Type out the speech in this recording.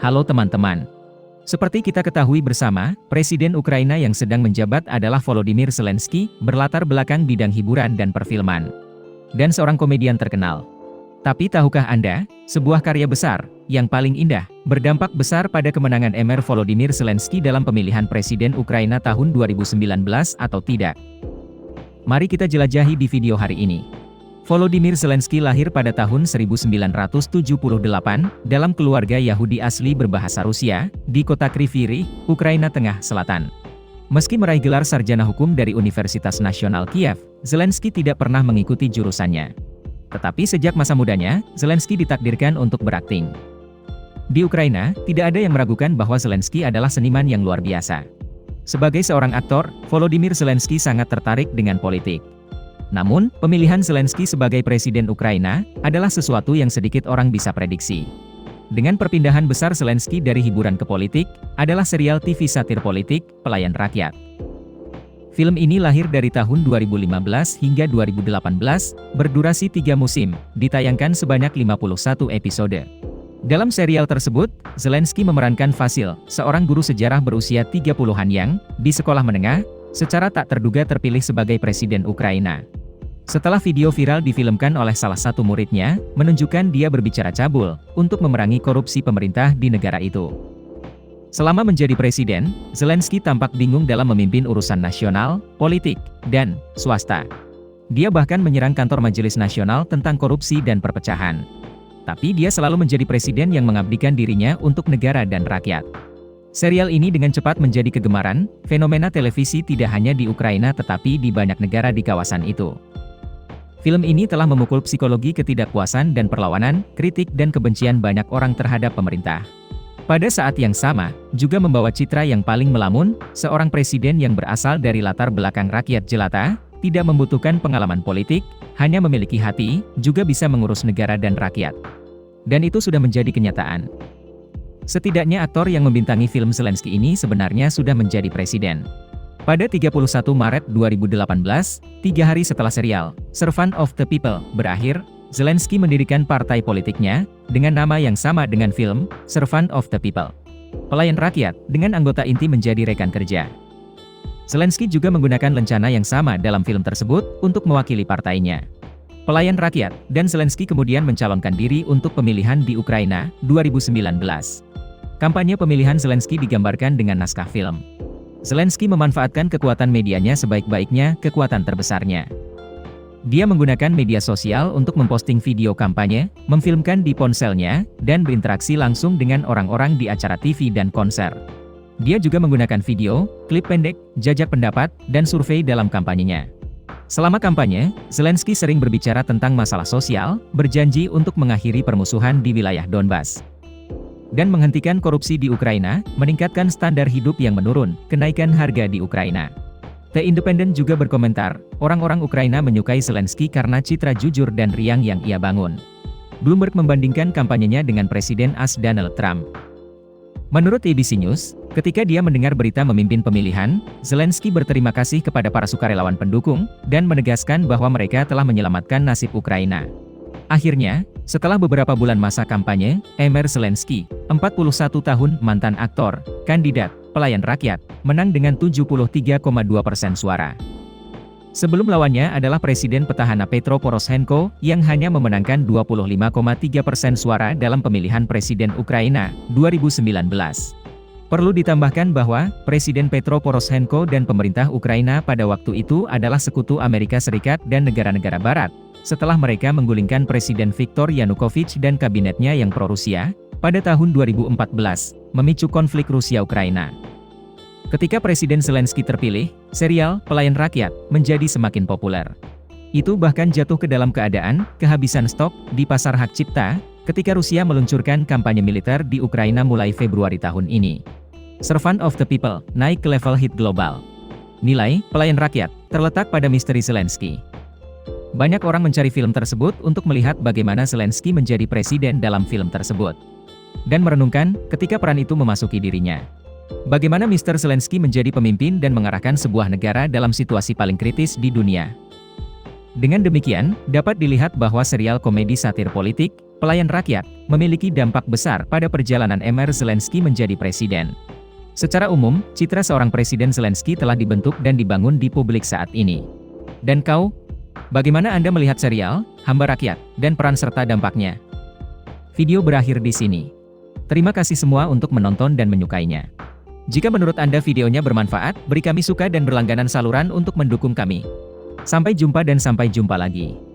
Halo teman-teman. Seperti kita ketahui bersama, Presiden Ukraina yang sedang menjabat adalah Volodymyr Zelensky, berlatar belakang bidang hiburan dan perfilman. Dan seorang komedian terkenal. Tapi tahukah Anda, sebuah karya besar, yang paling indah, berdampak besar pada kemenangan Volodymyr Zelensky dalam pemilihan Presiden Ukraina tahun 2019 atau tidak? Mari kita jelajahi di video hari ini. Volodymyr Zelensky lahir pada tahun 1978, dalam keluarga Yahudi asli berbahasa Rusia, di kota Kryvyi Rih, Ukraina Tengah Selatan. Meski meraih gelar sarjana hukum dari Universitas Nasional Kiev, Zelensky tidak pernah mengikuti jurusannya. Tetapi sejak masa mudanya, Zelensky ditakdirkan untuk berakting. Di Ukraina, tidak ada yang meragukan bahwa Zelensky adalah seniman yang luar biasa. Sebagai seorang aktor, Volodymyr Zelensky sangat tertarik dengan politik. Namun, pemilihan Zelensky sebagai Presiden Ukraina adalah sesuatu yang sedikit orang bisa prediksi. Dengan perpindahan besar Zelensky dari hiburan ke politik, adalah serial TV satir politik, Pelayan Rakyat. Film ini lahir dari tahun 2015 hingga 2018, berdurasi 3 musim, ditayangkan sebanyak 51 episode. Dalam serial tersebut, Zelensky memerankan Vasil, seorang guru sejarah berusia 30-an yang, di sekolah menengah, secara tak terduga terpilih sebagai Presiden Ukraina. Setelah video viral difilmkan oleh salah satu muridnya, menunjukkan dia berbicara cabul, untuk memerangi korupsi pemerintah di negara itu. Selama menjadi presiden, Zelensky tampak bingung dalam memimpin urusan nasional, politik, dan swasta. Dia bahkan menyerang kantor Majelis Nasional tentang korupsi dan perpecahan. Tapi dia selalu menjadi presiden yang mengabdikan dirinya untuk negara dan rakyat. Serial ini dengan cepat menjadi kegemaran, fenomena televisi tidak hanya di Ukraina tetapi di banyak negara di kawasan itu. Film ini telah memukul psikologi ketidakpuasan dan perlawanan, kritik dan kebencian banyak orang terhadap pemerintah. Pada saat yang sama, juga membawa citra yang paling melamun, seorang presiden yang berasal dari latar belakang rakyat jelata, tidak membutuhkan pengalaman politik, hanya memiliki hati, juga bisa mengurus negara dan rakyat. Dan itu sudah menjadi kenyataan. Setidaknya aktor yang membintangi film Zelensky ini sebenarnya sudah menjadi presiden. Pada 31 Maret 2018, 3 hari setelah serial Servant of the People berakhir, Zelensky mendirikan partai politiknya, dengan nama yang sama dengan film Servant of the People. Pelayan Rakyat, dengan anggota inti menjadi rekan kerja. Zelensky juga menggunakan lencana yang sama dalam film tersebut, untuk mewakili partainya. Pelayan Rakyat, dan Zelensky kemudian mencalonkan diri untuk pemilihan di Ukraina, 2019. Kampanye pemilihan Zelensky digambarkan dengan naskah film. Zelensky memanfaatkan kekuatan medianya sebaik-baiknya, kekuatan terbesarnya. Dia menggunakan media sosial untuk memposting video kampanye, memfilmkan di ponselnya, dan berinteraksi langsung dengan orang-orang di acara TV dan konser. Dia juga menggunakan video, klip pendek, jajak pendapat, dan survei dalam kampanyenya. Selama kampanye, Zelensky sering berbicara tentang masalah sosial, berjanji untuk mengakhiri permusuhan di wilayah Donbas. Dan menghentikan korupsi di Ukraina, meningkatkan standar hidup yang menurun, kenaikan harga di Ukraina. The Independent juga berkomentar, orang-orang Ukraina menyukai Zelensky karena citra jujur dan riang yang ia bangun. Bloomberg membandingkan kampanyenya dengan Presiden AS Donald Trump. Menurut ABC News, ketika dia mendengar berita memimpin pemilihan, Zelensky berterima kasih kepada para sukarelawan pendukung, dan menegaskan bahwa mereka telah menyelamatkan nasib Ukraina. Akhirnya, setelah beberapa bulan masa kampanye, Zelensky, 41 tahun, mantan aktor, kandidat, Pelayan Rakyat, menang dengan 73,2% suara. Sebelum lawannya adalah Presiden petahana Petro Poroshenko, yang hanya memenangkan 25,3% suara dalam pemilihan Presiden Ukraina, 2019. Perlu ditambahkan bahwa, Presiden Petro Poroshenko dan pemerintah Ukraina pada waktu itu adalah sekutu Amerika Serikat dan negara-negara Barat, setelah mereka menggulingkan Presiden Viktor Yanukovych dan kabinetnya yang pro-Rusia, pada tahun 2014, memicu konflik Rusia-Ukraina. Ketika Presiden Zelensky terpilih, serial Pelayan Rakyat menjadi semakin populer. Itu bahkan jatuh ke dalam keadaan kehabisan stok di pasar hak cipta, ketika Rusia meluncurkan kampanye militer di Ukraina mulai Februari tahun ini. Servant of the People naik ke level hit global. Nilai Pelayan Rakyat terletak pada misteri Zelensky. Banyak orang mencari film tersebut untuk melihat bagaimana Zelensky menjadi presiden dalam film tersebut. Dan merenungkan, ketika peran itu memasuki dirinya. Bagaimana Mr. Zelensky menjadi pemimpin dan mengarahkan sebuah negara dalam situasi paling kritis di dunia. Dengan demikian, dapat dilihat bahwa serial komedi satir politik, pelayan rakyat, memiliki dampak besar pada perjalanan Emir Zelensky menjadi presiden. Secara umum, citra seorang Presiden Zelensky telah dibentuk dan dibangun di publik saat ini. Dan kau? Bagaimana Anda melihat serial, Hamba Rakyat, dan peran serta dampaknya? Video berakhir di sini. Terima kasih semua untuk menonton dan menyukainya. Jika menurut Anda videonya bermanfaat, beri kami suka dan berlangganan saluran untuk mendukung kami. Sampai jumpa dan sampai jumpa lagi.